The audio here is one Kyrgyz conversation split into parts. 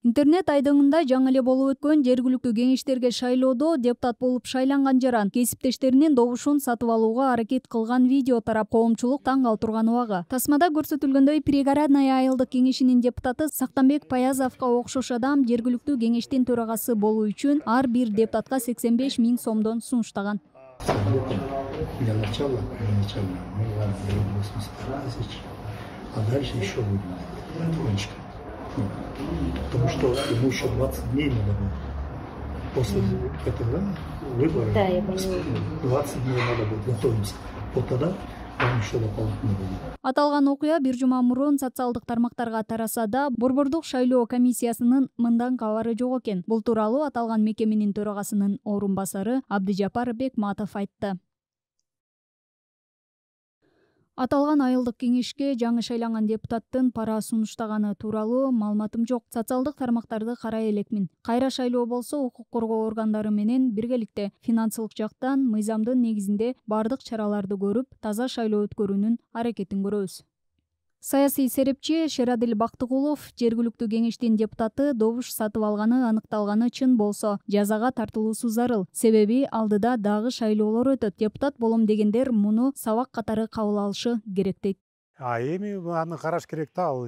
Интернет айдыңында жаңы эле болуп өткөн жергиликтүү кеңештерге шайлоодо депутат болуп шайланган жаран кесиптештеринин добушун сатып алууга аракет кылган видео тарап коомчулук таң калтырган убагы. Тасмада көрсөтүлгөндөй Пригородная айылдык кеңешинин депутаты Сактанбек Паязовго окшош адам жергиликтүү кеңештин төрагасы болуу үчүн ар бир депутатка 85 000 сомдон сунуштаган. Для начала мы вам даем 80 000, а дальше еще будем потихонечку. Потому что ему еще 20 дней надо было. После этого выбора 20 дней надо будет готовиться. Вот тогда вам еще дополнительно будет. Аталган окуя бир жума мурун социалдык тармактарга тараса да Борбордук шайлоо комиссиясынын мындан кабары жок экен. Бул тууралуу аталган мекеменин төрагасынын орун басары Абдыжапар Бекматов айтты. Аталган айылдык кеңешке жаңы шайланган депутаттын пара сунуштаганы тууралуу маалыматым жок. Социалдык тармактарды карай элекмин. Кайра шайлоо болсо укук коргоо органдары менен биргеликте финансылык жактан мыйзамдын негизинде бардык чараларды көрүп, таза шайлоо өткөрүүнүн аракетин көрөбүз. Саясий серепчи Шерадил Бактыгулов жергиликтүү кеңештин депутаты добуш сатып алганы аныкталганы чын болсо жазага тартылуусу зарыл. Себеби алдыда дагы шайлоолор өтөт. Депутат болом дегендер муну сабак катары кабыл алышы керек дейт. Эми аны караш керек да, ал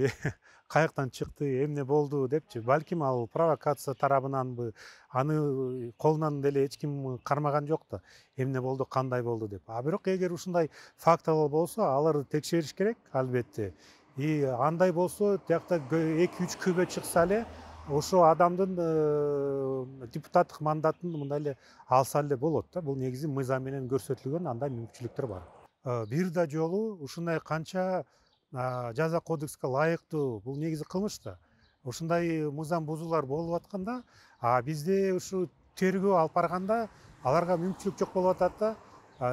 каяктан чыкты, эмне болду депчи. Балким ал провокация тарабынанбы, аны колунан деле эч ким кармаган жок да. Эмне болду, кандай болду деп. А бирок эгер ушундай фактылар болсо, аларды текшериш керек, албетте. И андай болсо, тиякта 2-3 күбө чыкса эле, ошо адамдын депутаттык мандатын мындай эле алса эле болот да. Бул негизи мыйзам менен көрсөтүлгөн андай мүмкүнчүлүктөр бар. Бир да жолу ушундай канча жаза кодекске лайыктуу, бул негизи кылмыш да. Ушундай мыйзам бузуулар болуп атканда, бизде ушу тергөө алып барганда аларга мүмкүнчүлүк жок болуп атат да.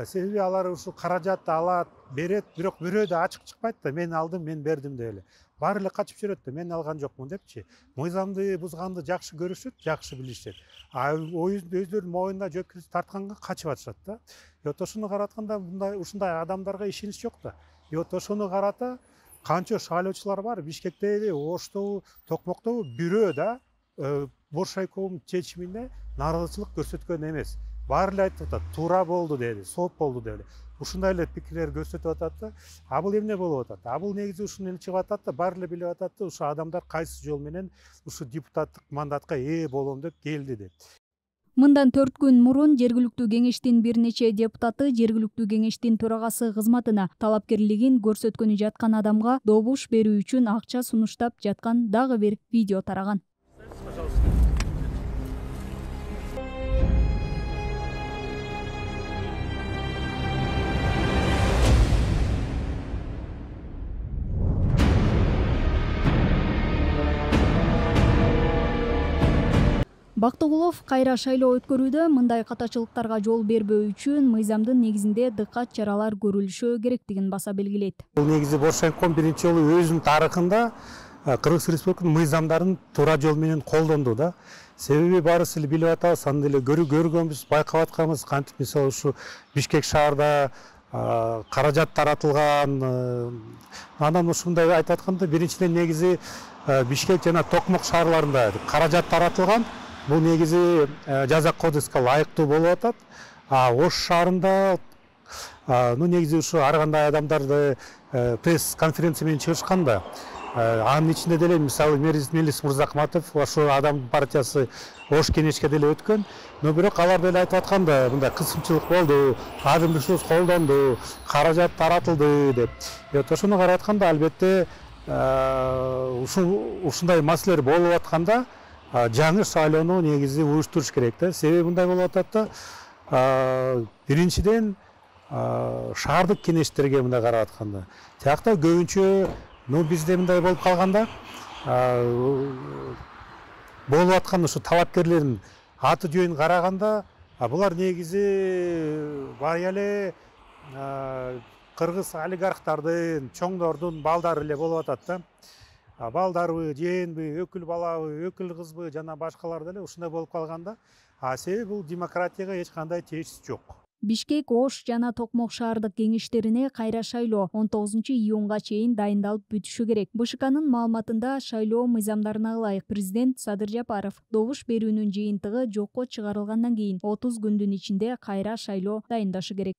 Себеби алар ушу каражатты алат, берет, бирок бирөө да ачык чыкпайт да. Мен алдым, мен бердим деп эле. Баары эле качып жүрөт да, мен алган жокмун депчи. Мыйзамды бузганды жакшы көрүшөт, жакшы билишет. Өздөрүнүн моюнуна жоопкерчилик тартканга качып атышат да. Вот ошону каратканда ушундай адамдарга ишенич жок да. Вот ошону карата канча шайлоочулар бар, Бишкектеби, Оштобу, Токмоктобу бирөө да Боршайковдун чечимине нааразычылык көрсөткөн эмес. Баары эле айтып атат, туура болду деди, сооп болду деп эле. Ушундай эле пикирлер көрсөтүп атат да. Бул эмне болуп атат? Бул негизи ушуну чыгып атат да, баары эле билип атат да, ушу адамдар кайсы жол менен ушу депутаттык мандатка ээ болом деп келди деп. Мындан 4 күн мурун жергиликтүү кеңештин бир нече депутаты жергиликтүү кеңештин төрагасы кызматына талапкерлигин көрсөткөнү жаткан адамга добуш берүү үчүн акча сунуштап жаткан дагы бир видео тараган. Бактыгулов кайра шайлоо өткөрүүдө мындай катачылыктарга жол бербөө үчүн мыйзамдын негизинде дыккат чаралар көрүлүшү керектигин баса белгилейт. Бул негизи Боршайком биринчи жолу өзүнүн тарыхында Кыргыз Республикасынын мыйзамдарын туура жол менен колдонду да. Себеби баарыбыз эле билип атабыз, аны деле көргөнбүз, байкап атканбыз. Кантип мисалы ушу Бишкек шаарда каражат таратылган. Анан ушундай айтып атканда биринчиден негизи Бишкек жана Токмок шаарларында каражат таратылган. Бул негизи жаза кодекске лайыктуу болуп атат. Ош шаарында негизи ушу ар кандай адамдарды пресс конференция менен чыгышкан да. Анын ичинде деле мисалы Мелис Мырзахматов, ошо адам партиясы Ош кеңешке деле өткөн. Но бирок алар деле айтып атканда, мындай кысымчылык болду, азым ресурс колдонду, каражат таратылды деп. Вот ошону каратканда албетте ушундай маселелер болуп атканда жаңы шайлоону негизи уюштуруш керек да. Себеби мындай болуп атат да, биринчиден шаардык кеңештерге мындай карап атканда, тиякта көбүнчө бизде мындай болуп калганда, болуп аткан ушу талапкерлердин аты жөнүн караганда, булар негизи бай эле кыргыз олигархтардын, чоңдордун балдары эле болуп атат да. Балдарбы, жээнби, өкүл балабы, өкүл кызбы жана башкалар деле ушундай болуп калганда, себеби бул демократияга эч кандай тээшеси жок. Бишкек, Ош жана Токмок шаардык кеңештерине кайра шайлоо 19-июнга чейин дайындалып бүтүшү керек. БШКнын маалыматында шайлоо мыйзамдарына ылайык президент Садыр Жапаров добуш берүүнүн жыйынтыгы жокко чыгарылгандан кийин 30 күндүн ичинде кайра шайлоо дайындашы керек.